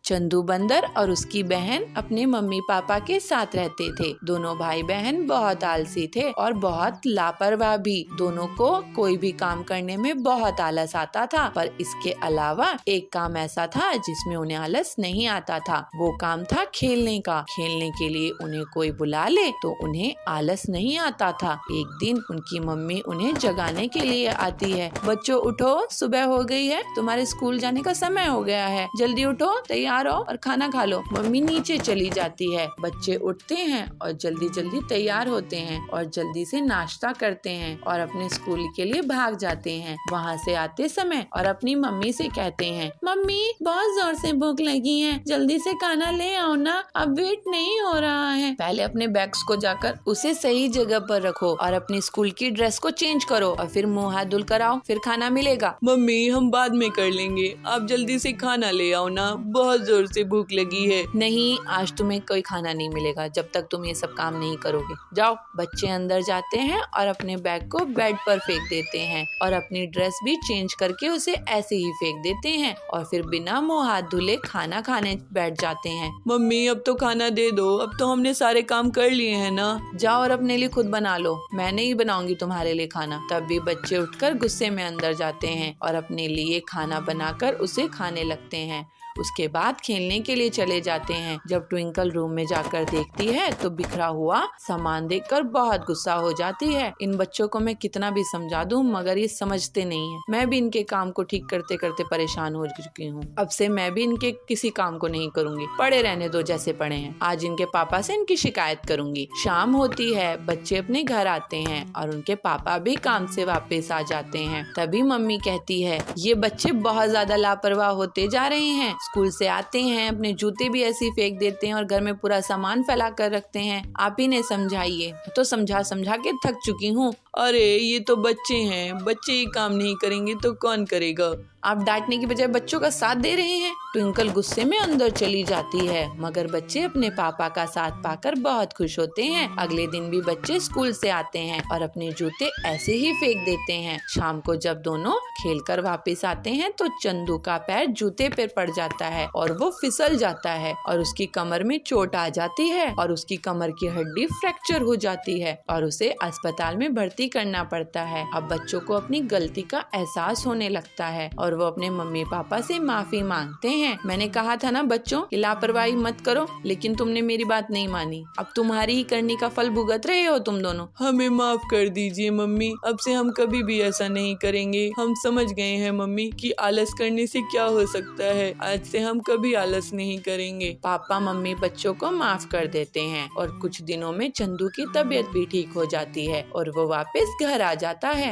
चंदू बंदर और उसकी बहन अपने मम्मी पापा के साथ रहते थे। दोनों भाई बहन बहुत आलसी थे और बहुत लापरवाह भी। दोनों को कोई भी काम करने में बहुत आलस आता था, पर इसके अलावा एक काम ऐसा था जिसमें उन्हें आलस नहीं आता था। वो काम था खेलने का। खेलने के लिए उन्हें कोई बुला ले तो उन्हें आलस नहीं आता था। एक दिन उनकी मम्मी उन्हें जगाने के लिए आती है। बच्चों उठो, सुबह हो गई है, तुम्हारे स्कूल जाने का समय हो गया है, जल्दी उठो, तैयार हो और खाना खा लो। मम्मी नीचे चली जाती है। बच्चे उठते हैं और जल्दी जल्दी तैयार होते हैं और जल्दी से नाश्ता करते हैं और अपने स्कूल के लिए भाग जाते हैं। वहाँ से आते समय और अपनी मम्मी से कहते हैं, मम्मी बहुत जोर से भूख लगी है, जल्दी से खाना ले आओ ना, अब वेट नहीं हो रहा है। पहले अपने बैग्स को जाकर उसे सही जगह पर रखो और अपनी स्कूल की ड्रेस को चेंज करो और फिर मुँह हाथ धुल कर आओ, फिर खाना मिलेगा। मम्मी हम बाद में कर लेंगे, आप जल्दी से खाना ले आओ ना, बहुत जोर से भूख लगी है। नहीं, आज तुम्हें कोई खाना नहीं मिलेगा जब तक तुम ये सब काम नहीं करोगे। जाओ। बच्चे अंदर जाते हैं और अपने बैग को बेड पर फेंक देते हैं और अपनी ड्रेस भी चेंज करके उसे ऐसे ही फेंक देते हैं और फिर बिना मुंह हाथ धुले खाना खाने बैठ जाते हैं। मम्मी अब तो खाना दे दो, अब तो हमने सारे काम कर लिए हैं ना। जाओ और अपने लिए खुद बना लो, मैं नहीं बनाऊंगी तुम्हारे लिए खाना। तब भी बच्चे उठकर गुस्से में अंदर जाते हैं और अपने लिए खाना बनाकर उसे खाने लगते हैं। उसके बाद खेलने के लिए चले जाते हैं। जब ट्विंकल रूम में जाकर देखती है तो बिखरा हुआ सामान देखकर बहुत गुस्सा हो जाती है। इन बच्चों को मैं कितना भी समझा दूं मगर ये समझते नहीं है। मैं भी इनके काम को ठीक करते करते परेशान हो चुकी हूँ। अब से मैं भी इनके किसी काम को नहीं करूँगी, पड़े रहने दो जैसे पड़े हैं। आज इनके पापा से इनकी शिकायत करूँगी। शाम होती है, बच्चे अपने घर आते हैं और उनके पापा भी काम से वापस आ जाते हैं। तभी मम्मी कहती है, ये बच्चे बहुत ज्यादा लापरवाह होते जा रहे हैं। स्कूल से आते हैं, अपने जूते भी ऐसे ही फेंक देते हैं और घर में पूरा सामान फैला कर रखते हैं। आप ही ने समझाइए। तो समझा समझा के थक चुकी हूँ। अरे ये तो बच्चे हैं, बच्चे ये काम नहीं करेंगे तो कौन करेगा। आप डांटने की बजाय बच्चों का साथ दे रहे हैं। ट्विंकल गुस्से में अंदर चली जाती है मगर बच्चे अपने पापा का साथ पाकर बहुत खुश होते हैं। अगले दिन भी बच्चे स्कूल से आते हैं और अपने जूते ऐसे ही फेंक देते हैं। शाम को जब दोनों खेलकर वापस आते हैं तो चंदू का पैर जूते पर पड़ जाता है और वो फिसल जाता है और उसकी कमर में चोट आ जाती है और उसकी कमर की हड्डी फ्रैक्चर हो जाती है और उसे अस्पताल में भर्ती करना पड़ता है। अब बच्चों को अपनी गलती का एहसास होने लगता है और वो अपने मम्मी पापा से माफी मांगते हैं। मैंने कहा था ना बच्चों कि लापरवाही मत करो, लेकिन तुमने मेरी बात नहीं मानी। अब तुम्हारी ही करनी का फल भुगत रहे हो तुम दोनों। हमें माफ कर दीजिए मम्मी, अब से हम कभी भी ऐसा नहीं करेंगे। हम समझ गए हैं मम्मी कि आलस करने से क्या हो सकता है। आज से हम कभी आलस नहीं करेंगे। पापा मम्मी बच्चों को माफ कर देते हैं और कुछ दिनों में चंदू की तबीयत भी ठीक हो जाती है और वो वापस घर आ जाता है।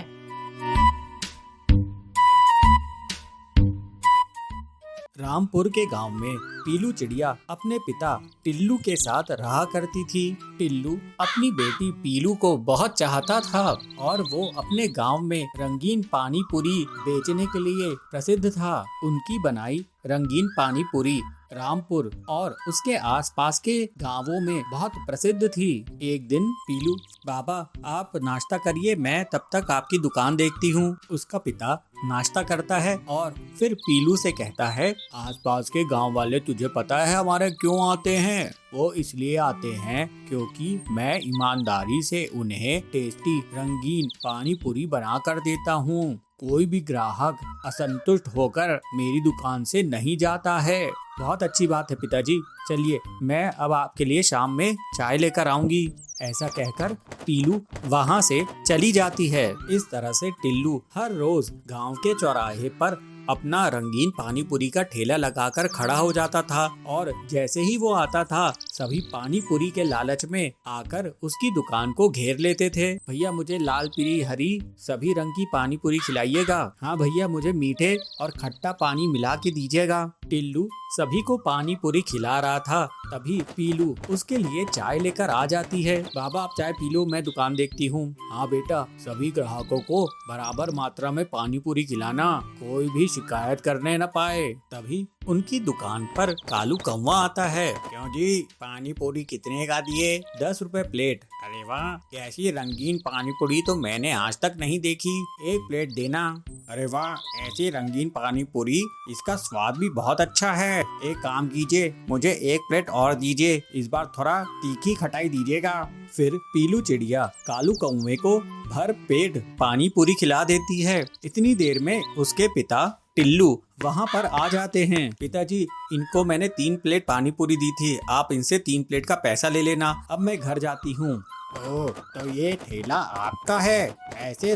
रामपुर के गांव में पीलू चिड़िया अपने पिता टिल्लू के साथ रहा करती थी। टिल्लू अपनी बेटी पीलू को बहुत चाहता था और वो अपने गांव में रंगीन पानी पूरी बेचने के लिए प्रसिद्ध था। उनकी बनाई रंगीन पानी पूरी रामपुर और उसके आसपास के गांवों में बहुत प्रसिद्ध थी। एक दिन पीलू, बाबा आप नाश्ता करिए, मैं तब तक आपकी दुकान देखती हूँ। उसका पिता नाश्ता करता है और फिर पीलू से कहता है, आसपास के गांव वाले तुझे पता है हमारे क्यों आते हैं? वो इसलिए आते हैं क्योंकि मैं ईमानदारी से उन्हें टेस्टी रंगीन पानी पूरी बना कर देता हूँ। कोई भी ग्राहक असंतुष्ट होकर मेरी दुकान से नहीं जाता है। बहुत अच्छी बात है पिताजी, चलिए मैं अब आपके लिए शाम में चाय लेकर आऊंगी। ऐसा कहकर पीलू वहाँ से चली जाती है। इस तरह से टिल्लू हर रोज गांव के चौराहे पर अपना रंगीन पानी पूरी का ठेला लगाकर खड़ा हो जाता था और जैसे ही वो आता था सभी पानी पूरी के लालच में आकर उसकी दुकान को घेर लेते थे। भैया मुझे लाल पीली हरी सभी रंग की पानी पूरी खिलाइएगा। हाँ भैया मुझे मीठे और खट्टा पानी मिला के दीजिएगा। टिल्लू सभी को पानी पूरी खिला रहा था, तभी पीलू उसके लिए चाय लेकर आ जाती है। बाबा आप चाय पी लो, मैं दुकान देखती हूँ। हाँ बेटा, सभी ग्राहकों को बराबर मात्रा में पानी पूरी खिलाना, कोई भी शिकायत करने न पाए। तभी उनकी दुकान पर कालू कौवा आता है। क्यों क्यों जी, पानी पूरी कितने का दिए? 10 रुपए प्लेट। अरे वाह, ऐसी रंगीन पानी पूरी तो मैंने आज तक नहीं देखी। 1 प्लेट देना। अरे वाह, ऐसी रंगीन पानी पूरी, इसका स्वाद भी बहुत अच्छा है। एक काम कीजिए, मुझे 1 प्लेट और दीजिए। इस बार थोड़ा तीखी खटाई दीजिएगा। फिर पीलू चिड़िया कालू कौवे को भर पेट पानी पूरी खिला देती है। इतनी देर में उसके पिता टिल्लू वहाँ पर आ जाते हैं। पिताजी, इनको मैंने 3 प्लेट पानी पूरी दी थी, आप इनसे 3 प्लेट का पैसा ले लेना। अब मैं घर जाती हूँ। ओह, तो ये ठेला आपका है? ऐसी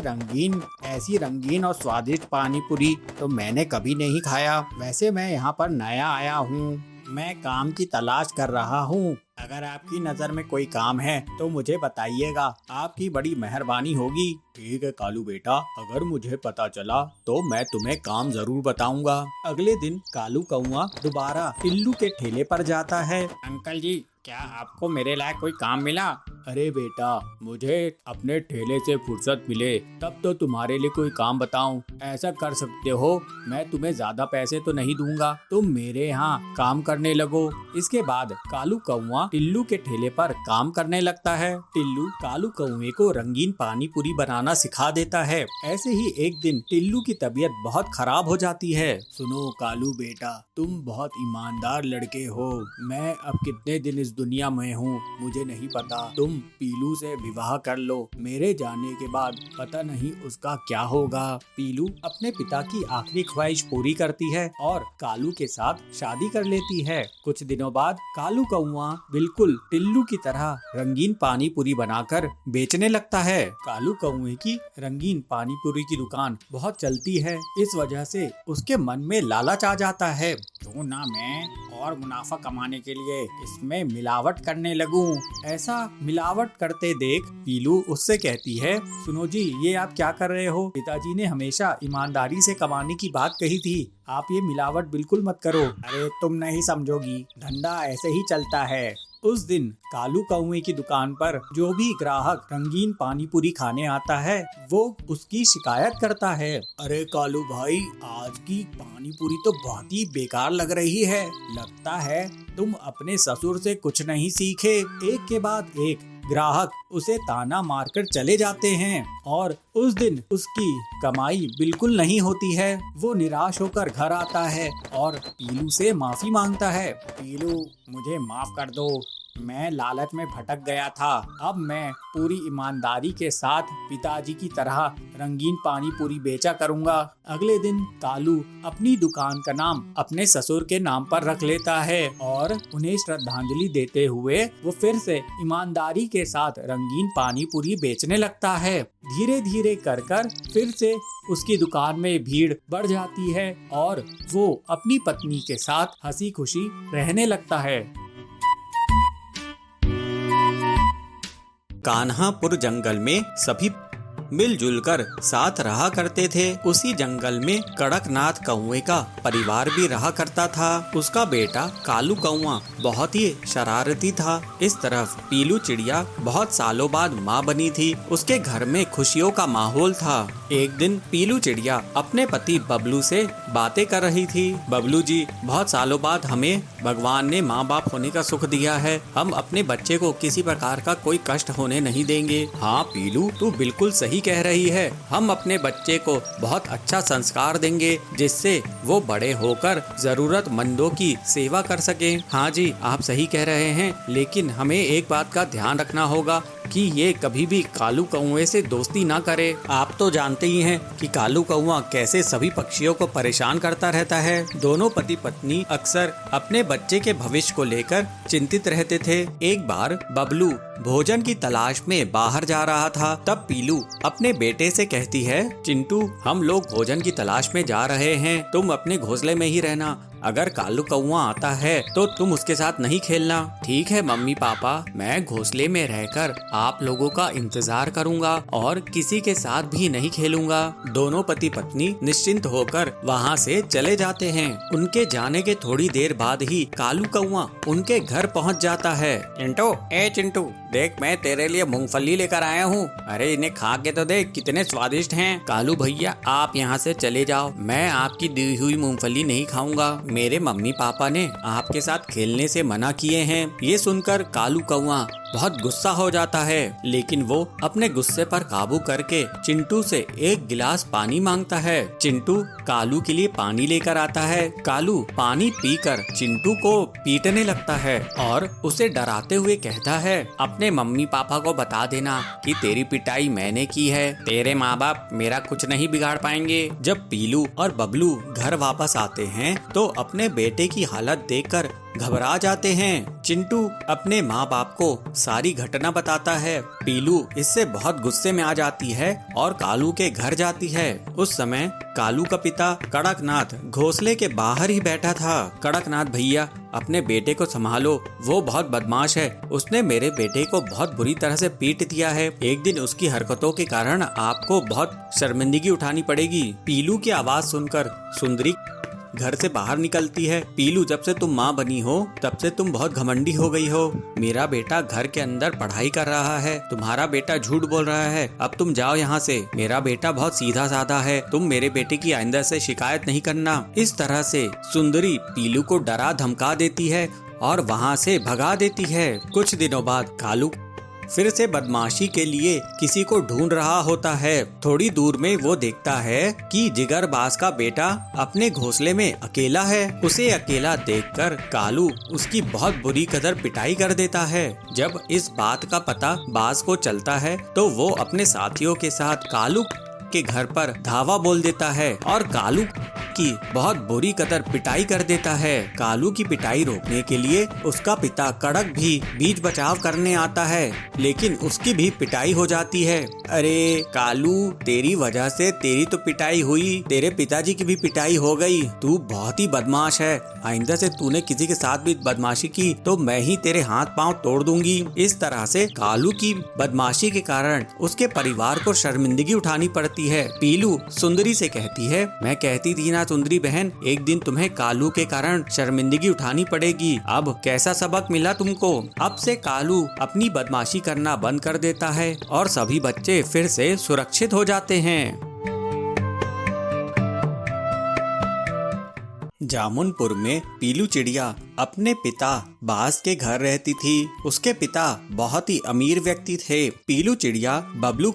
रंगीन और स्वादिष्ट पानी पूरी तो मैंने कभी नहीं खाया। वैसे मैं यहाँ पर नया आया हूँ, मैं काम की तलाश कर रहा हूँ। अगर आपकी नज़र में कोई काम है तो मुझे बताइएगा, आपकी बड़ी मेहरबानी होगी। ठीक है कालू बेटा, अगर मुझे पता चला तो मैं तुम्हें काम जरूर बताऊंगा। अगले दिन कालू कौवा दोबारा टिल्लू के ठेले पर जाता है। अंकल जी, क्या आपको मेरे लायक कोई काम मिला? अरे बेटा, मुझे अपने ठेले से फुर्सत मिले तब तो तुम्हारे लिए कोई काम बताऊं। ऐसा कर सकते हो, मैं तुम्हें ज्यादा पैसे तो नहीं दूंगा, तुम मेरे यहाँ काम करने लगो। इसके बाद कालू कौवा टिल्लू के ठेले पर काम करने लगता है। टिल्लू कालू कौवे को रंगीन पानी पूरी बनाना सिखा देता है। ऐसे ही एक दिन टिल्लू की तबीयत बहुत खराब हो जाती है। सुनो कालू बेटा, तुम बहुत ईमानदार लड़के हो। मैं अब कितने दिन इस दुनिया में हूँ मुझे नहीं पता। तुम पीलू से विवाह कर लो, मेरे जाने के बाद पता नहीं उसका क्या होगा। पीलू अपने पिता की आखिरी ख्वाहिश पूरी करती है और कालू के साथ शादी कर लेती है। कुछ दिनों बाद कालू कौवा बिल्कुल टिल्लू की तरह रंगीन पानी पूरी बनाकर बेचने लगता है। कालू कौवे की रंगीन पानी पूरी की दुकान बहुत चलती है, इस वजह से उसके मन में लालच आ जाता है। क्यों ना मैं और मुनाफा कमाने के लिए इसमें मिलावट करने लगूं। ऐसा मिलावट करते देख पीलू उससे कहती है, सुनो जी, ये आप क्या कर रहे हो? पिताजी ने हमेशा ईमानदारी से कमाने की बात कही थी, आप ये मिलावट बिल्कुल मत करो। अरे तुम नहीं समझोगी, धंधा ऐसे ही चलता है। उस दिन कालू कौवे की दुकान पर जो भी ग्राहक रंगीन पानी पूरी खाने आता है वो उसकी शिकायत करता है। अरे कालू भाई, आज की पानी पूरी तो बहुत ही बेकार लग रही है। लगता है तुम अपने ससुर से कुछ नहीं सीखे। एक के बाद एक ग्राहक उसे ताना मारकर चले जाते हैं और उस दिन उसकी कमाई बिल्कुल नहीं होती है। वो निराश होकर घर आता है और पीलू से माफी मांगता है। पीलू, मुझे माफ कर दो, मैं लालच में भटक गया था। अब मैं पूरी ईमानदारी के साथ पिताजी की तरह रंगीन पानी पूरी बेचा करूंगा। अगले दिन कालू अपनी दुकान का नाम अपने ससुर के नाम पर रख लेता है और उन्हें श्रद्धांजलि देते हुए वो फिर से ईमानदारी के साथ रंगीन पानी पूरी बेचने लगता है। धीरे धीरे कर फिर से उसकी दुकान में भीड़ बढ़ जाती है और वो अपनी पत्नी के साथ हंसी खुशी रहने लगता है। कान्हापुर जंगल में सभी मिलजुल कर साथ रहा करते थे। उसी जंगल में कड़कनाथ कौवे का परिवार भी रहा करता था। उसका बेटा कालू कौवा बहुत ही शरारती था। इस तरफ पीलू चिड़िया बहुत सालों बाद माँ बनी थी। उसके घर में खुशियों का माहौल था। एक दिन पीलू चिड़िया अपने पति बबलू से बातें कर रही थी। बबलू जी, बहुत सालों बाद हमें भगवान ने माँ बाप होने का सुख दिया है। हम अपने बच्चे को किसी प्रकार का कोई कष्ट होने नहीं देंगे। हाँ पीलू, तू बिल्कुल सही कह रही है। हम अपने बच्चे को बहुत अच्छा संस्कार देंगे जिससे वो बड़े होकर जरूरतमंदों की सेवा कर सके। हाँ जी, आप सही कह रहे हैं, लेकिन हमें एक बात का ध्यान रखना होगा कि ये कभी भी कालू कौवे से दोस्ती ना करे। आप तो जानते ही हैं कि कालू कौवा कैसे सभी पक्षियों को परेशान करता रहता है। दोनों पति पत्नी अक्सर अपने बच्चे के भविष्य को लेकर चिंतित रहते थे। एक बार बबलू भोजन की तलाश में बाहर जा रहा था। तब पीलू अपने बेटे से कहती है, चिंटू, हम लोग भोजन की तलाश में जा रहे हैं, तुम अपने घोंसले में ही रहना। अगर कालू कौवा आता है तो तुम उसके साथ नहीं खेलना। ठीक है मम्मी पापा, मैं घोंसले में रहकर आप लोगों का इंतजार करूंगा और किसी के साथ भी नहीं खेलूंगा। दोनों पति पत्नी निश्चिंत होकर वहाँ से चले जाते हैं। उनके जाने के थोड़ी देर बाद ही कालू कौवा उनके घर पहुँच जाता है। चिंटू, ए चिंटू, देख मैं तेरे लिए मूंगफली लेकर आया हूँ। अरे इन्हें खा के तो देख, कितने स्वादिष्ट हैं। कालू भैया, आप यहाँ से चले जाओ, मैं आपकी दी हुई मूंगफली नहीं खाऊंगा। मेरे मम्मी पापा ने आपके साथ खेलने से मना किए हैं। ये सुनकर कालू कौवा बहुत गुस्सा हो जाता है, लेकिन वो अपने गुस्से पर काबू करके चिंटू से एक गिलास पानी मांगता है। चिंटू कालू के लिए पानी लेकर आता है। कालू पानी पीकर चिंटू को पीटने लगता है और उसे डराते हुए कहता है, अपने मम्मी पापा को बता देना कि तेरी पिटाई मैंने की है। तेरे माँ बाप मेरा कुछ नहीं बिगाड़ पाएंगे। जब पीलू और बबलू घर वापस आते हैं तो अपने बेटे की हालत देखकर घबरा जाते हैं। चिंटू अपने माँ बाप को सारी घटना बताता है। पीलू इससे बहुत गुस्से में आ जाती है और कालू के घर जाती है। उस समय कालू का पिता कड़कनाथ घोंसले के बाहर ही बैठा था। कड़कनाथ भैया, अपने बेटे को संभालो, वो बहुत बदमाश है। उसने मेरे बेटे को बहुत बुरी तरह से पीट दिया है। एक दिन उसकी हरकतों के कारण आपको बहुत शर्मिंदगी उठानी पड़ेगी। पीलू की आवाज सुनकर सुंदरी घर से बाहर निकलती है। पीलू, जब से तुम माँ बनी हो तब से तुम बहुत घमंडी हो गई हो। मेरा बेटा घर के अंदर पढ़ाई कर रहा है, तुम्हारा बेटा झूठ बोल रहा है। अब तुम जाओ यहाँ से। मेरा बेटा बहुत सीधा साधा है, तुम मेरे बेटे की आइंदा से शिकायत नहीं करना। इस तरह से सुंदरी पीलू को डरा धमका देती है और वहाँ से भगा देती है। कुछ दिनों बाद कालू फिर से बदमाशी के लिए किसी को ढूंढ रहा होता है। थोड़ी दूर में वो देखता है कि जिगरबाज का बेटा अपने घोंसले में अकेला है। उसे अकेला देखकर कालू उसकी बहुत बुरी कदर पिटाई कर देता है। जब इस बात का पता बाज को चलता है तो वो अपने साथियों के साथ कालू के घर पर धावा बोल देता है और कालू की बहुत बुरी कदर पिटाई कर देता है। कालू की पिटाई रोकने के लिए उसका पिता कड़क भी बीच बचाव करने आता है, लेकिन उसकी भी पिटाई हो जाती है। अरे कालू, तेरी वजह से तेरी तो पिटाई हुई, तेरे पिताजी की भी पिटाई हो गई। तू बहुत ही बदमाश है। आइंदा से तूने किसी के साथ भी बदमाशी की तो मैं ही तेरे हाथ पांव तोड़ दूंगी। इस तरह से कालू की बदमाशी के कारण उसके परिवार को शर्मिंदगी उठानी पड़ती है। पीलू सुंदरी से कहती है, मैं कहती थी ना सुंदरी बहन, एक दिन तुम्हें कालू के कारण शर्मिंदगी उठानी पड़ेगी। अब कैसा सबक मिला तुमको? अब से कालू अपनी बदमाशी करना बंद कर देता है और सभी बच्चे फिर से सुरक्षित हो जाते हैं। जामुनपुर में पीलू चिड़िया अपने पिता बाज के घर रहती थी। उसके पिता बहुत ही अमीर व्यक्ति थे। पीलू चिड़िया बबलू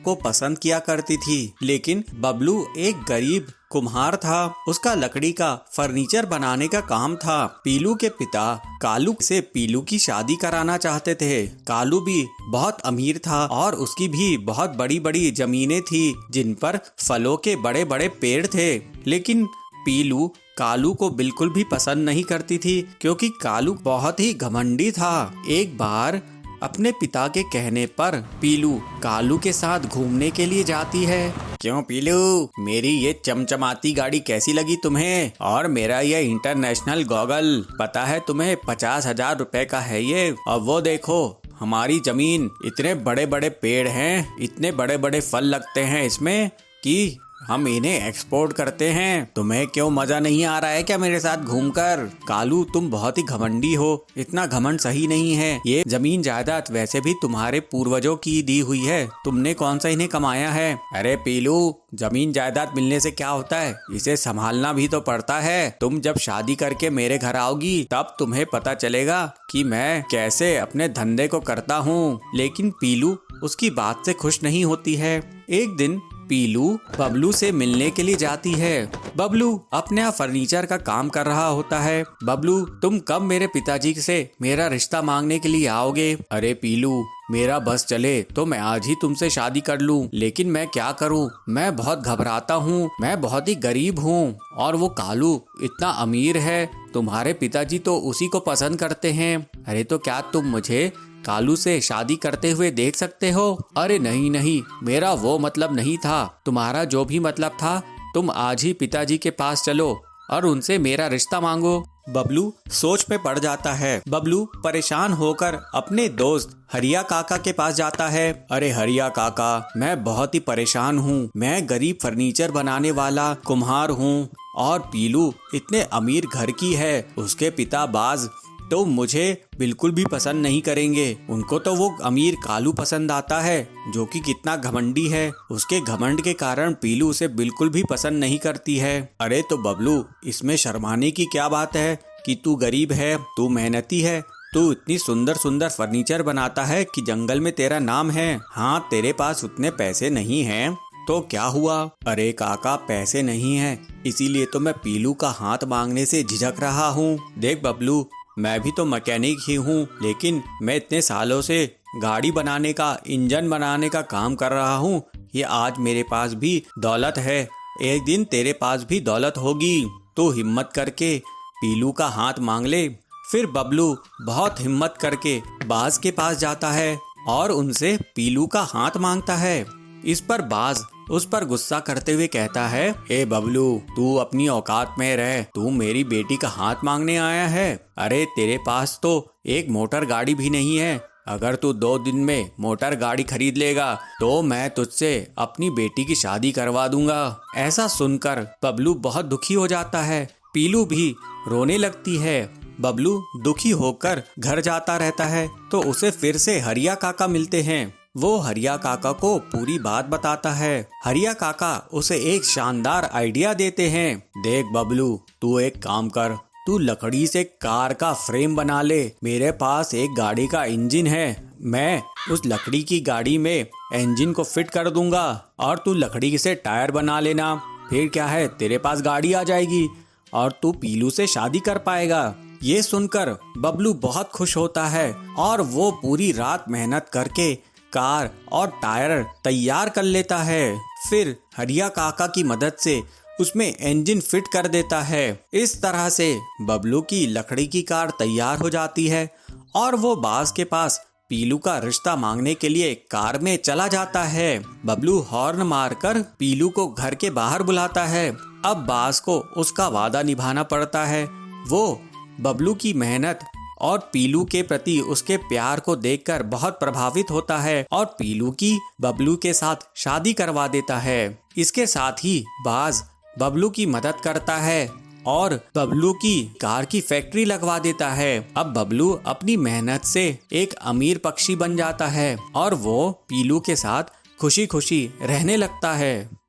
को पसंद किया करती थी, लेकिन बबलू एक गरीब कुम्हार था। उसका लकड़ी का फर्नीचर बनाने का काम था। पीलू के पिता कालू से पीलू की शादी कराना चाहते थे। कालू भी बहुत अमीर था और उसकी भी बहुत बड़ी बड़ी जमीनें थी जिन पर फलों के बड़े बड़े पेड़ थे। लेकिन पीलू कालू को बिल्कुल भी पसंद नहीं करती थी, क्योंकि कालू बहुत ही घमंडी था। एक बार अपने पिता के कहने पर पीलू कालू के साथ घूमने के लिए जाती है। क्यों पीलू, मेरी ये चमचमाती गाड़ी कैसी लगी तुम्हें? और मेरा ये इंटरनेशनल गॉगल, पता है तुम्हें 50,000 रुपए का है ये। और वो देखो हमारी जमीन, इतने बड़े बड़े पेड़ हैं, इतने बड़े बड़े फल लगते हैं इसमें कि हम इन्हें एक्सपोर्ट करते हैं। तुम्हें क्यों मजा नहीं आ रहा है क्या मेरे साथ घूमकर? कालू, तुम बहुत ही घमंडी हो। इतना घमंड सही नहीं है। ये जमीन जायदाद वैसे भी तुम्हारे पूर्वजों की दी हुई है, तुमने कौन सा इन्हें कमाया है? अरे पीलू, जमीन जायदाद मिलने से क्या होता है, इसे संभालना भी तो पड़ता है। तुम जब शादी करके मेरे घर आओगी तब तुम्हें पता चलेगा कि मैं कैसे अपने धंधे को करता हूँ। लेकिन पीलू उसकी बात से खुश नहीं होती है। एक दिन पीलू बबलू से मिलने के लिए जाती है। बबलू अपने यहाँ फर्नीचर का काम कर रहा होता है। बबलू, तुम कब मेरे पिताजी से मेरा रिश्ता मांगने के लिए आओगे? अरे पीलू, मेरा बस चले तो मैं आज ही तुमसे शादी कर लूं, लेकिन मैं क्या करूं? मैं बहुत घबराता हूं, मैं बहुत ही गरीब हूं और वो कालू इतना अमीर है। तुम्हारे पिताजी तो उसी को पसंद करते हैं। अरे तो क्या तुम मुझे कालू से शादी करते हुए देख सकते हो? अरे नहीं नहीं, मेरा वो मतलब नहीं था। तुम्हारा जो भी मतलब था, तुम आज ही पिताजी के पास चलो और उनसे मेरा रिश्ता मांगो। बबलू सोच में पड़ जाता है। बबलू परेशान होकर अपने दोस्त हरिया काका के पास जाता है। अरे हरिया काका, मैं बहुत ही परेशान हूँ। मैं गरीब फर्नीचर बनाने वाला कुम्हार हूँ और पीलू इतने अमीर घर की है। उसके पिता बाज तो मुझे बिल्कुल भी पसंद नहीं करेंगे। उनको तो वो अमीर कालू पसंद आता है जो कि कितना घमंडी है। उसके घमंड के कारण पीलू उसे बिल्कुल भी पसंद नहीं करती है। अरे तो बबलू, इसमें शर्माने की क्या बात है कि तू गरीब है, तू मेहनती है, तू इतनी सुंदर सुंदर फर्नीचर बनाता है कि जंगल में तेरा नाम है। हाँ, तेरे पास उतने पैसे नहीं हैं तो क्या हुआ? अरे काका, पैसे नहीं हैं, इसीलिए तो मैं पीलू का हाथ मांगने से झिझक रहा हूँ। देख बबलू, मैं भी तो मैकेनिक ही हूँ, लेकिन मैं इतने सालों से गाड़ी बनाने का, इंजन बनाने का काम कर रहा हूँ। ये आज मेरे पास भी दौलत है, एक दिन तेरे पास भी दौलत होगी। तो हिम्मत करके पीलू का हाथ मांग ले। फिर बबलू बहुत हिम्मत करके बाज के पास जाता है और उनसे पीलू का हाथ मांगता है। इस पर बाज उस पर गुस्सा करते हुए कहता है, ए बबलू, तू अपनी औकात में रह, तू मेरी बेटी का हाथ मांगने आया है। अरे तेरे पास तो एक मोटर गाड़ी भी नहीं है। अगर तू 2 दिन में मोटर गाड़ी खरीद लेगा तो मैं तुझसे अपनी बेटी की शादी करवा दूंगा। ऐसा सुनकर बबलू बहुत दुखी हो जाता है। पीलू भी रोने लगती है। बबलू दुखी होकर घर जाता रहता है तो उसे फिर से हरिया काका मिलते हैं। वो हरिया काका को पूरी बात बताता है। हरिया काका उसे एक शानदार आइडिया देते हैं। देख बबलू, तू एक काम कर, तू लकड़ी से कार का फ्रेम बना ले। मेरे पास एक गाड़ी का इंजन है, मैं उस लकड़ी की गाड़ी में इंजन को फिट कर दूंगा और तू लकड़ी से टायर बना लेना। फिर क्या है, तेरे पास गाड़ी आ जाएगी और तू पीलू से शादी कर पाएगा। ये सुनकर बबलू बहुत खुश होता है और वो पूरी रात मेहनत करके कार और टायर तैयार कर लेता है। फिर हरिया काका की मदद से उसमें इंजन फिट कर देता है। इस तरह से बबलू की लकड़ी की कार तैयार हो जाती है और वो बाज के पास पीलू का रिश्ता मांगने के लिए कार में चला जाता है। बबलू हॉर्न मारकर पीलू को घर के बाहर बुलाता है। अब बाज को उसका वादा निभाना पड़ता है। वो बबलू की मेहनत और पीलू के प्रति उसके प्यार को देखकर बहुत प्रभावित होता है और पीलू की बबलू के साथ शादी करवा देता है। इसके साथ ही बाज बबलू की मदद करता है और बबलू की कार की फैक्ट्री लगवा देता है। अब बबलू अपनी मेहनत से एक अमीर पक्षी बन जाता है और वो पीलू के साथ खुशी खुशी रहने लगता है।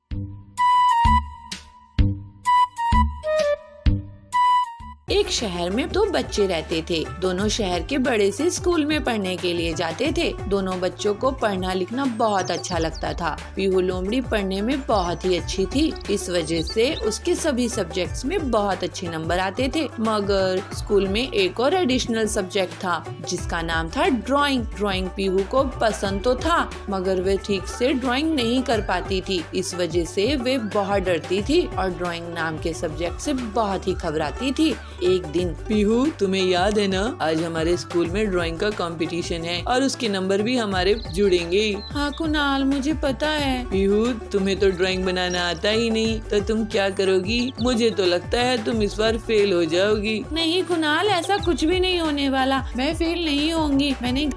एक शहर में 2 बच्चे रहते थे। दोनों शहर के बड़े से स्कूल में पढ़ने के लिए जाते थे। दोनों बच्चों को पढ़ना लिखना बहुत अच्छा लगता था। पीहू लोमड़ी पढ़ने में बहुत ही अच्छी थी, इस वजह से उसके सभी सब्जेक्ट्स में बहुत अच्छे नंबर आते थे। मगर स्कूल में एक और एडिशनल सब्जेक्ट था जिसका नाम था ड्राइंग। ड्राइंग पीहू को पसंद तो था मगर वे ठीक से ड्राइंग नहीं कर पाती थी। इस वजह से वे बहुत डरती थी और ड्राइंग नाम के सब्जेक्ट से बहुत ही घबराती थी। एक दिन, पीहू, तुम्हें याद है ना, आज हमारे स्कूल में ड्राइंग का कंपटीशन है और उसके नंबर भी हमारे जुड़ेंगे। हाँ कुणाल, मुझे पता है। पीहू, तुम्हें तो ड्राइंग बनाना आता ही नहीं, तो तुम क्या करोगी? मुझे तो लगता है तुम इस बार फेल हो जाओगी। नहीं कुणाल, ऐसा कुछ भी नहीं होने वाला, मैं फेल नहीं होंगी। मैंने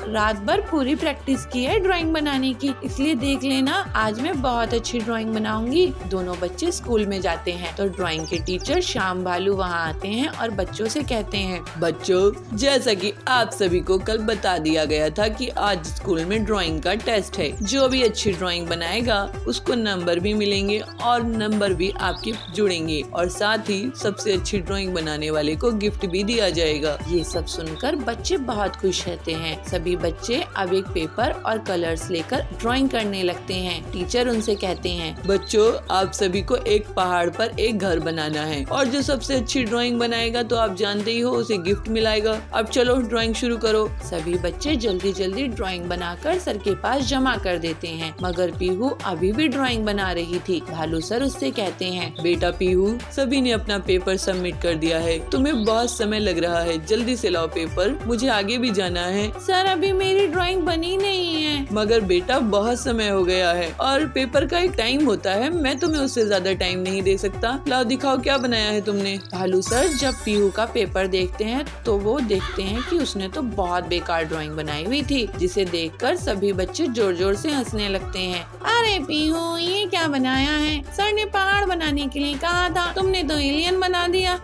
रात भर पूरी प्रैक्टिस की है ड्राइंग बनाने की, इसलिए देख लेना आज मैं बहुत अच्छी ड्राइंग बनाऊंगी। दोनों बच्चे स्कूल में जाते हैं तो ड्राइंग के टीचर श्याम भालू वहाँ आते हैं और बच्चों से कहते हैं, बच्चों, जैसा कि आप सभी को कल बता दिया गया था कि आज स्कूल में ड्राइंग का टेस्ट है। जो भी अच्छी ड्राइंग बनाएगा उसको नंबर भी मिलेंगे और नंबर भी आपके जुड़ेंगे और साथ ही सबसे अच्छी ड्राइंग बनाने वाले को गिफ्ट भी दिया जाएगा। ये सब सुनकर बच्चे बहुत खुश रहते हैं। सभी बच्चे अब एक पेपर और कलर्स लेकर ड्राइंग करने लगते हैं। टीचर उनसे कहते हैं, बच्चों, आप सभी को एक पहाड़ पर एक घर बनाना है और जो सबसे अच्छी ड्राइंग बनाएगा तो आप जानते ही हो उसे गिफ्ट मिलेगा। अब चलो ड्राइंग शुरू करो। सभी बच्चे जल्दी जल्दी ड्राइंग बनाकर सर के पास जमा कर देते हैं मगर पीहू अभी भी ड्राइंग बना रही थी। भालू सर उससे कहते हैं, बेटा पीहू, सभी ने अपना पेपर सबमिट कर दिया है, तुम्हें बहुत समय लग रहा है, जल्दी से लाओ पेपर, मुझे आगे भी जाना है। सर अभी अभी मेरी ड्राइंग बनी नहीं है। मगर बेटा बहुत समय हो गया है और पेपर का एक टाइम होता है, मैं तुम्हें उससे ज्यादा टाइम नहीं दे सकता। लाओ दिखाओ क्या बनाया है तुमने। भालू सर जब पीहू का पेपर देखते हैं तो वो देखते हैं कि उसने तो बहुत बेकार ड्राइंग बनाई हुई थी, जिसे देखकर सभी बच्चे जोर जोर से हंसने लगते हैं। अरे पीहू ये क्या बनाया है? सर ने पहाड़ बनाने के लिए कहा था, तुमने तो एलियन बना दिया।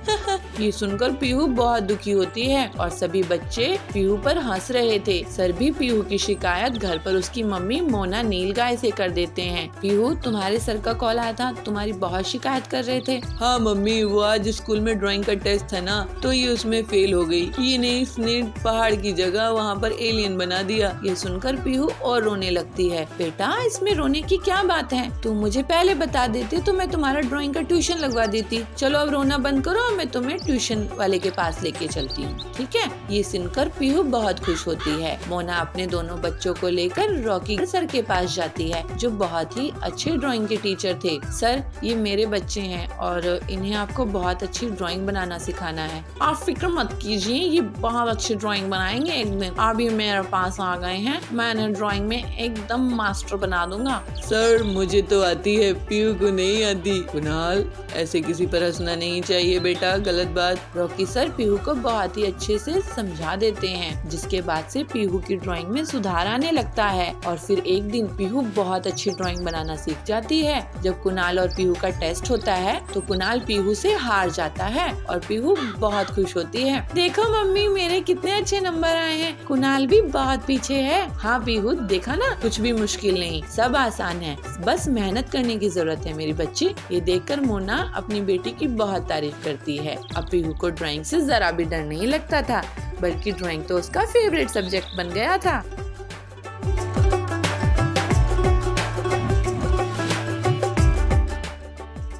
ये सुनकर पीहू बहुत दुखी होती है और सभी बच्चे पीहू पर हंस रहे थे। सर भी पीहू की शिकायत घर पर उसकी मम्मी मोना नीलगाय से कर देते हैं। पीहू तुम्हारे सर का कॉल आया था, तुम्हारी बहुत शिकायत कर रहे थे। हाँ मम्मी, वो आज स्कूल में ड्राइंग का टेस्ट था ना, तो ये उसमें फेल हो गई। ये नहीं, इसने पहाड़ की जगह वहाँ पर एलियन बना दिया। ये सुनकर पीहू और रोने लगती है। बेटा इसमें रोने की क्या बात है? तुम मुझे पहले बता देते तो मैं तुम्हारा ड्राइंग का ट्यूशन लगवा देती। चलो अब रोना बंद करो, मैं तुम्हें ट्यूशन वाले के पास लेके चलती हूँ, ठीक है? ये सुनकर पीहू बहुत खुश होती है। मोना अपने दोनों बच्चों को लेकर रॉकी सर के पास जाती है, जो बहुत ही अच्छे ड्राइंग के टीचर थे। सर ये मेरे बच्चे हैं और इन्हें आपको बहुत अच्छी ड्राइंग बनाना सिखाना है। आप फिक्र मत कीजिए, ये बहुत अच्छी ड्राइंग बनाएंगे एक दिन। अभी मेरे पास आ गए हैं, मैं इन्हें ड्राइंग में एकदम मास्टर बना दूंगा। सर मुझे तो आती है, पीहू को नहीं आती। कुणाल ऐसे किसी पर हंसना नहीं चाहिए बेटा, गलत बात। रॉकी सर पीहू को बहुत ही अच्छे से समझा देते हैं, जिसके बाद से पीहू की ड्राइंग में सुधार आने लगता है और फिर एक दिन पीहू बहुत अच्छी ड्राइंग बनाना सीख जाती है। जब कुणाल और पीहू का टेस्ट होता है तो कुणाल पीहू से हार जाता है और पीहू बहुत खुश होती है। देखो मम्मी मेरे कितने अच्छे नंबर आए हैं। कुणाल भी बहुत पीछे है। हाँ पीहू देखा ना, कुछ भी मुश्किल नहीं, सब आसान है, बस मेहनत करने की जरूरत है मेरी बच्ची। ये देखकर मोना अपनी बेटी की बहुत तारीफ करती है। अब पीहू को ड्राइंग से जरा भी डर नहीं लगता था, बल्कि ड्राइंग तो उसका फेवरेट सब्जेक्ट बन गया था।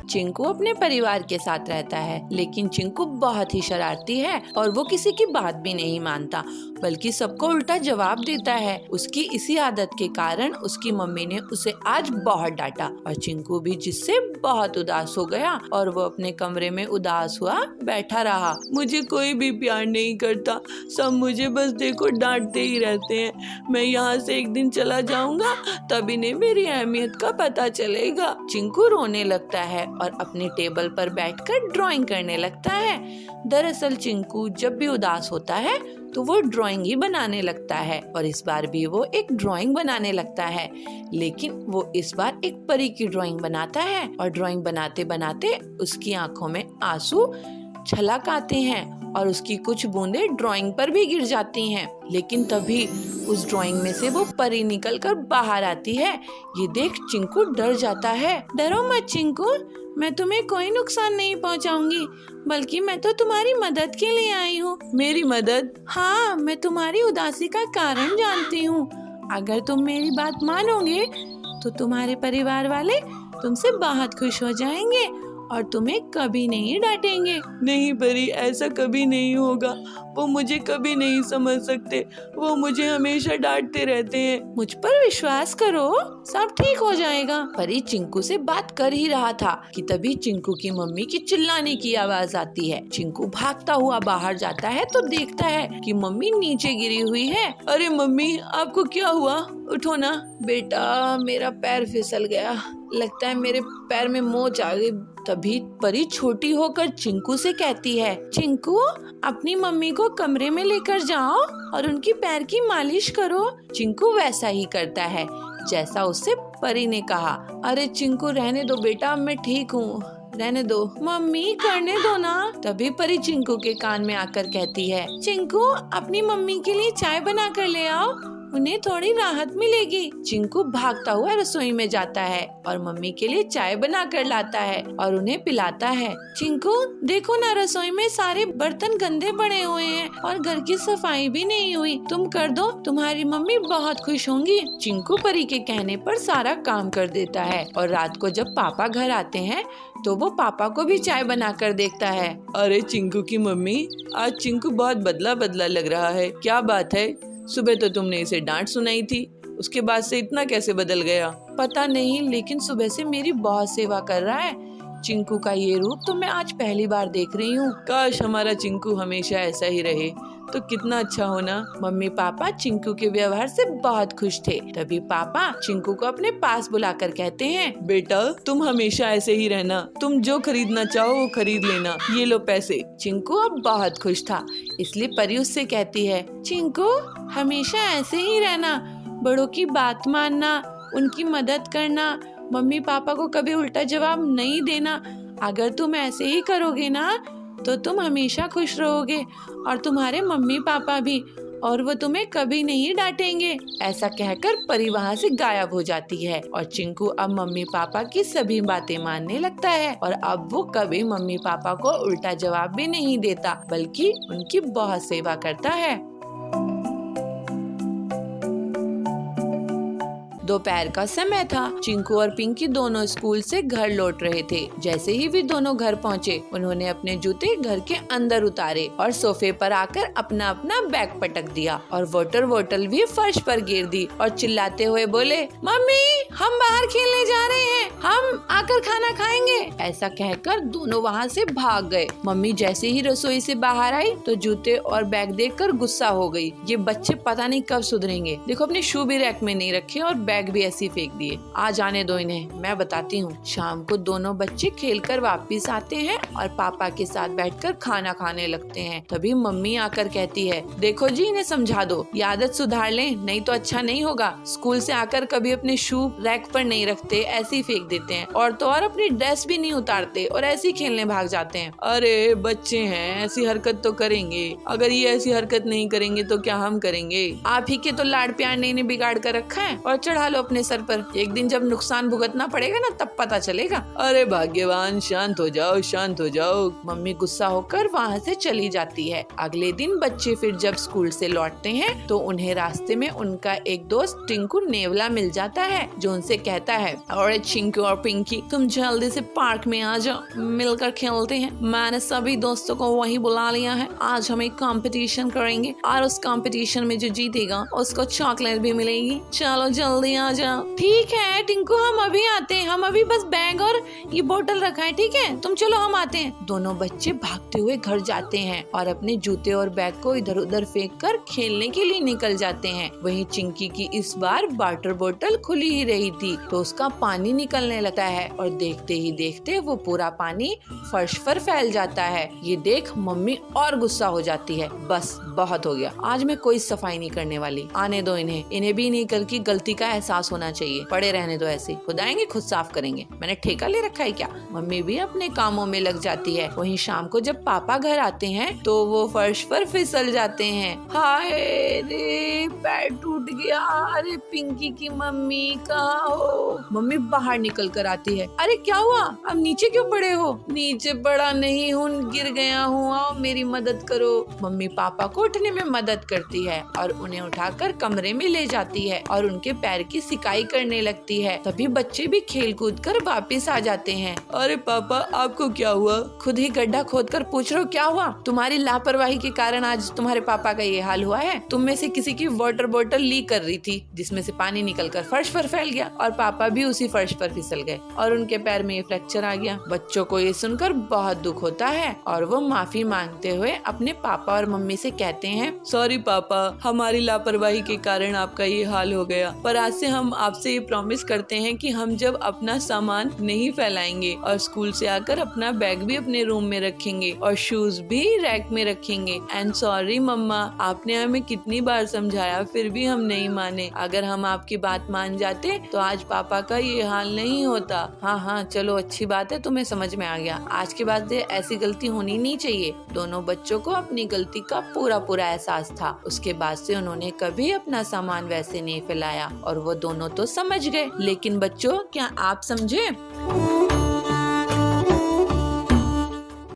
चिंकू अपने परिवार के साथ रहता है, लेकिन चिंकू बहुत ही शरारती है और वो किसी की बात भी नहीं मानता, बल्कि सबको उल्टा जवाब देता है। उसकी इसी आदत के कारण उसकी मम्मी ने उसे आज बहुत डांटा और चिंकू भी जिससे बहुत उदास हो गया और वो अपने कमरे में उदास हुआ बैठा रहा। मुझे कोई भी प्यार नहीं करता, सब मुझे बस देखो डांटते ही रहते हैं। मैं यहाँ से एक दिन चला जाऊंगा, तब इन्हें मेरी अहमियत का पता चलेगा। चिंकू रोने लगता है और अपने टेबल पर बैठकर ड्राइंग करने लगता है। दरअसल चिंकू जब भी उदास होता है तो वो ड्राइंग ही बनाने लगता है और इस बार भी वो एक ड्राइंग बनाने लगता है, लेकिन वो इस बार एक परी की ड्राइंग बनाता है और ड्राइंग बनाते बनाते उसकी आंखों में आंसू छलक आते हैं और उसकी कुछ बूंदें ड्राइंग पर भी गिर जाती हैं। लेकिन तभी उस ड्राइंग में से वो परी निकलकर बाहर आती है। ये देख चिंकू डर जाता है। डरो मत चिंकू, मैं तुम्हें कोई नुकसान नहीं पहुंचाऊंगी, बल्कि मैं तो तुम्हारी मदद के लिए आई हूँ। मेरी मदद? हाँ, मैं तुम्हारी उदासी का कारण जानती हूँ। अगर तुम मेरी बात मानोगे तो तुम्हारे परिवार वाले तुमसे बहुत खुश हो जाएंगे और तुम्हें कभी नहीं डांटेंगे। नहीं परी, ऐसा कभी नहीं होगा। वो मुझे कभी नहीं समझ सकते, वो मुझे हमेशा डांटते रहते हैं। मुझ पर विश्वास करो, सब ठीक हो जाएगा। परी चिंकू से बात कर ही रहा था कि तभी चिंकू की मम्मी की चिल्लाने की आवाज आती है। चिंकू भागता हुआ बाहर जाता है तो देखता है कि मम्मी नीचे गिरी हुई है। अरे मम्मी, आपको क्या हुआ? उठो ना। बेटा मेरा पैर फिसल गया, लगता है मेरे पैर में मोच आ गई। तभी परी छोटी होकर चिंकू से कहती है, चिंकू अपनी मम्मी को कमरे में लेकर जाओ और उनकी पैर की मालिश करो। चिंकू वैसा ही करता है जैसा उससे परी ने कहा। अरे चिंकू रहने दो बेटा, मैं ठीक हूँ, रहने दो। मम्मी करने दो ना। तभी परी चिंकू के कान में आकर कहती है, चिंकू अपनी मम्मी के लिए चाय बना कर ले आओ, उन्हें थोड़ी राहत मिलेगी। चिंकू भागता हुआ रसोई में जाता है और मम्मी के लिए चाय बना कर लाता है और उन्हें पिलाता है। चिंकू देखो ना, रसोई में सारे बर्तन गंदे पड़े हुए हैं और घर की सफाई भी नहीं हुई, तुम कर दो, तुम्हारी मम्मी बहुत खुश होंगी। चिंकू परी के कहने पर सारा काम कर देता है और रात को जब पापा घर आते हैं तो वो पापा को भी चाय बना कर देखता है। अरे चिंकू की मम्मी, आज चिंकू बहुत बदला बदला लग रहा है, क्या बात है? सुबह तो तुमने इसे डांट सुनाई थी, उसके बाद से इतना कैसे बदल गया? पता नहीं, लेकिन सुबह से मेरी बहुत सेवा कर रहा है। चिंकू का ये रूप तो मैं आज पहली बार देख रही हूँ। काश हमारा चिंकू हमेशा ऐसा ही रहे, तो कितना अच्छा हो ना। मम्मी पापा चिंकू के व्यवहार से बहुत खुश थे। तभी पापा चिंकू को अपने पास बुलाकर कहते हैं, बेटा तुम हमेशा ऐसे ही रहना, तुम जो खरीदना चाहो वो खरीद लेना, ये लो पैसे। चिंकू अब बहुत खुश था, इसलिए परी उससे कहती है, चिंकू हमेशा ऐसे ही रहना, बड़ों की बात मानना, उनकी मदद करना, मम्मी पापा को कभी उल्टा जवाब नहीं देना। अगर तुम ऐसे ही करोगे ना तो तुम हमेशा खुश रहोगे और तुम्हारे मम्मी पापा भी, और वो तुम्हें कभी नहीं डांटेंगे। ऐसा कहकर परी वहाँ से गायब हो जाती है और चिंकू अब मम्मी पापा की सभी बातें मानने लगता है और अब वो कभी मम्मी पापा को उल्टा जवाब भी नहीं देता, बल्कि उनकी बहुत सेवा करता है। दोपहर का समय था। चिंकू और पिंकी दोनों स्कूल से घर लौट रहे थे। जैसे ही वे दोनों घर पहुँचे, उन्होंने अपने जूते घर के अंदर उतारे और सोफे पर आकर अपना अपना बैग पटक दिया और वाटर बोतल भी फर्श पर गिर दी और चिल्लाते हुए बोले, मम्मी हम बाहर खेलने जा रहे हैं, हम आकर खाना खाएंगे। ऐसा कहकर दोनों वहाँ से भाग गए। मम्मी जैसे ही रसोई से बाहर आई तो जूते और बैग देखकर गुस्सा हो गई। ये बच्चे पता नहीं कब सुधरेंगे, देखो अपने शू भी रैक में नहीं रखे और बैग भी ऐसे फेंक दिए। आ जाने दो इन्हें, मैं बताती हूँ। शाम को दोनों बच्चे खेलकर वापस आते हैं और पापा के साथ बैठकर खाना खाने लगते हैं। तभी मम्मी आकर कहती है, देखो जी इन्हें समझा दो, ये आदत सुधार लें, नहीं तो अच्छा नहीं होगा। स्कूल से आकर कभी अपने शू रैक पर नहीं रखते, ऐसे ही फेंक देते हैं, और तो और अपनी ड्रेस भी नहीं उतारते और ऐसे ही खेलने भाग जाते हैं। अरे बच्चे हैं, ऐसी हरकत तो करेंगे, अगर ये ऐसी हरकत नहीं करेंगे तो क्या हम करेंगे। आप ही के तो लाड प्यार ने इन्हें बिगाड़ कर रखा है और चढ़ा लो अपने सर पर। एक दिन जब नुकसान भुगतना पड़ेगा ना तब पता चलेगा। अरे भाग्यवान, शांत हो जाओ, शांत हो जाओ। मम्मी गुस्सा होकर वहाँ से चली जाती है। अगले दिन बच्चे फिर जब स्कूल से लौटते हैं तो उन्हें रास्ते में उनका एक दोस्त टिंकू नेवला मिल जाता है, जो उनसे कहता है, और चिंकू और पिंकी तुम जल्दी से पार्क में आ जाओ, मिलकर खेलते हैं। मैंने सभी दोस्तों को वहीं बुला लिया है। आज हम एक कंपटीशन करेंगे और उस कंपटीशन में जो जीतेगा उसको चॉकलेट भी मिलेगी। चलो जल्दी आ जाओ। ठीक है टिंकू, हम अभी आते हैं, हम अभी बस बैग और ये बोतल रखा है, ठीक है तुम चलो हम आते हैं। दोनों बच्चे भागते हुए घर जाते हैं और अपने जूते और बैग को इधर उधर फेंक कर खेलने के लिए निकल जाते हैं। वहीं चिंकी की इस बार वाटर बोतल खुली ही रही थी तो उसका पानी निकलने लगता है और देखते ही देखते वो पूरा पानी फर्श पर फैल जाता है। ये देख मम्मी और गुस्सा हो जाती है, बस बहुत हो गया, आज मैं कोई सफाई नहीं करने वाली, आने दो इन्हें भी नहीं कल की गलती का एहसास होना चाहिए, पड़े रहने दो, ऐसे खुद आएंगे खुद साफ करेंगे, मैंने ठेका ले रखा है क्या। मम्मी भी अपने कामों में लग जाती है। वहीं शाम को जब पापा घर आते हैं तो वो फर्श पर फिसल जाते हैं। हाय रे पैर टूट गया, अरे पिंकी की मम्मी कहाँ हो। मम्मी बाहर निकल कर आती है, अरे क्या हुआ, अब नीचे क्यों पड़े हो। नीचे पड़ा नहीं हूँ, गिर गया हूँ, आओ मेरी मदद करो। मम्मी पापा को उठने में मदद करती है और उन्हें उठाकर कमरे में ले जाती है और उनके पैर की सिकाई करने लगती है। तभी बच्चे भी खेल कूद कर वापिस आ जाते हैं। अरे पापा आपको क्या हुआ। खुद ही गड्ढा खोद कर पूछ रहे हो क्या हुआ। तुम्हारी लापरवाही के कारण आज तुम्हारे पापा का ये हाल हुआ है। तुम में से किसी की वाटर बोतल लीक कर रही थी जिसमें से पानी निकलकर फर्श पर फैल गया और पापा भी उसी फर्श पर फिसल गए और उनके पैर में ये फ्रैक्चर आ गया। बच्चों को ये सुनकर बहुत दुख होता है और वो माफी मांगते हुए अपने पापा और मम्मी से कहते हैं, सॉरी पापा, हमारी लापरवाही के कारण आपका ये हाल हो गया, पर आज से हम आपसे ये प्रॉमिस करते हैं कि हम जब अपना सामान नहीं फैलाएंगे और स्कूल से आकर अपना बैग भी अपने रूम में रखेंगे और शूज भी रैक में रखेंगे। एंड सॉरी मम्मा, आपने हमें कितनी बार समझाया फिर भी हम नहीं माने। अगर हम आपकी बात मान जाते तो आज पापा का ये हाल नहीं होता। हाँ चलो अच्छी बात है, तुम्हें समझ में आ गया। आज के बाद ऐसी गलती होनी नहीं चाहिए। दोनों बच्चों को अपनी गलती का पूरा एहसास था। उसके बाद से उन्होंने कभी अपना सामान वैसे नहीं फैलाया और वो दोनों तो समझ गए। लेकिन बच्चों, क्या आप समझे?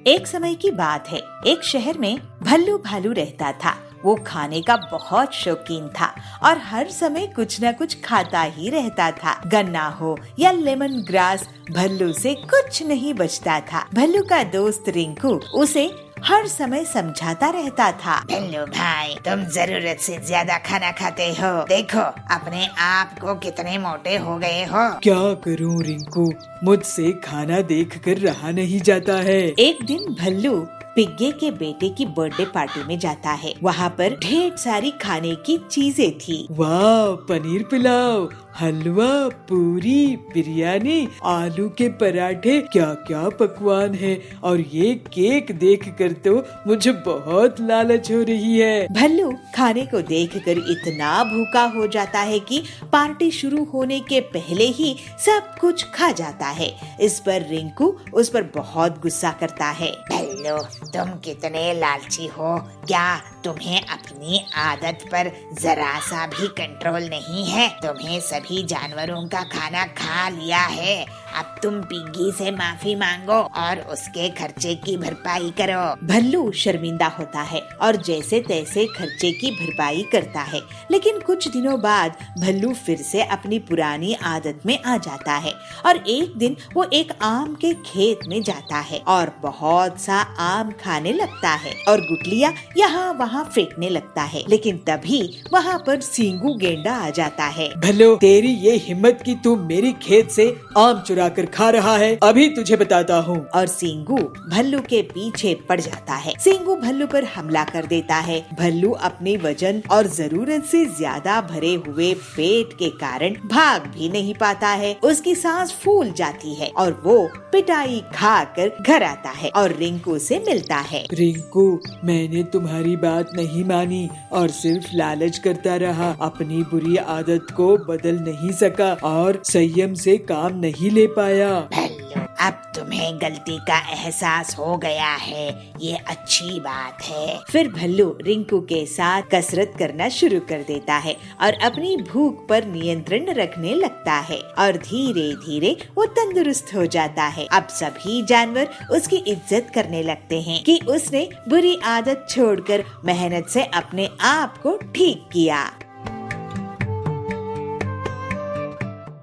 एक समय की बात है, एक शहर में भल्लू भालू रहता था। वो खाने का बहुत शौकीन था और हर समय कुछ न कुछ खाता ही रहता था। गन्ना हो या लेमन ग्रास, भल्लू से कुछ नहीं बचता था। भल्लू का दोस्त रिंकू उसे हर समय समझाता रहता था, भल्लू भाई तुम जरूरत से ज्यादा खाना खाते हो, देखो अपने आप को कितने मोटे हो गए हो। क्या करूं रिंकू, मुझसे खाना देखकर रहा नहीं जाता है। एक दिन भल्लू पिग्गे के बेटे की बर्थडे पार्टी में जाता है। वहाँ पर ढेर सारी खाने की चीजें थी। वाह, पनीर पुलाव, हलवा, पूरी, बिरयानी, आलू के पराठे, क्या क्या पकवान है। और ये केक देखकर तो मुझे बहुत लालच हो रही है। भल्लू खाने को देखकर इतना भूखा हो जाता है कि पार्टी शुरू होने के पहले ही सब कुछ खा जाता है। इस पर रिंकू उस पर बहुत गुस्सा करता है। भल्लू, तुम कितने लालची हो, क्या तुम्हें अपनी आदत पर जरा सा भी कंट्रोल नहीं है? तुम्हें सभी जानवरों का खाना खा लिया है। अब तुम पिग्गी से माफी मांगो और उसके खर्चे की भरपाई करो। भल्लू शर्मिंदा होता है और जैसे तैसे खर्चे की भरपाई करता है। लेकिन कुछ दिनों बाद भल्लू फिर से अपनी पुरानी आदत में आ जाता है और एक दिन वो एक आम के खेत में जाता है और बहुत सा आम खाने लगता है और गुठलियाँ यहाँ वहाँ फेंकने लगता है। लेकिन तभी वहाँ पर सींगू गेंडा आ जाता है। भल्लू, तेरी ये हिम्मत कि तू मेरी खेत से आम चुरा कर खा रहा है, अभी तुझे बताता हूँ। और सींगू भल्लू के पीछे पड़ जाता है। सींगू भल्लू पर हमला कर देता है। भल्लू अपने वजन और जरूरत से ज्यादा भरे हुए पेट के कारण भाग भी नहीं पाता है। उसकी सांस फूल जाती है और वो पिटाई खाकर घर आता है और रिंकू से मिलता है। रिंकू, मैंने तुम्हारी बात नहीं मानी और सिर्फ लालच करता रहा, अपनी बुरी आदत को बदल नहीं सका और संयम से काम नहीं ले पाया। भल्लू, अब तुम्हें गलती का एहसास हो गया है, ये अच्छी बात है। फिर भल्लू रिंकू के साथ कसरत करना शुरू कर देता है और अपनी भूख पर नियंत्रण रखने लगता है और धीरे धीरे वो तंदुरुस्त हो जाता है। अब सभी जानवर उसकी इज्जत करने लगते हैं कि उसने बुरी आदत छोड़कर मेहनत से अपने आप को ठीक किया।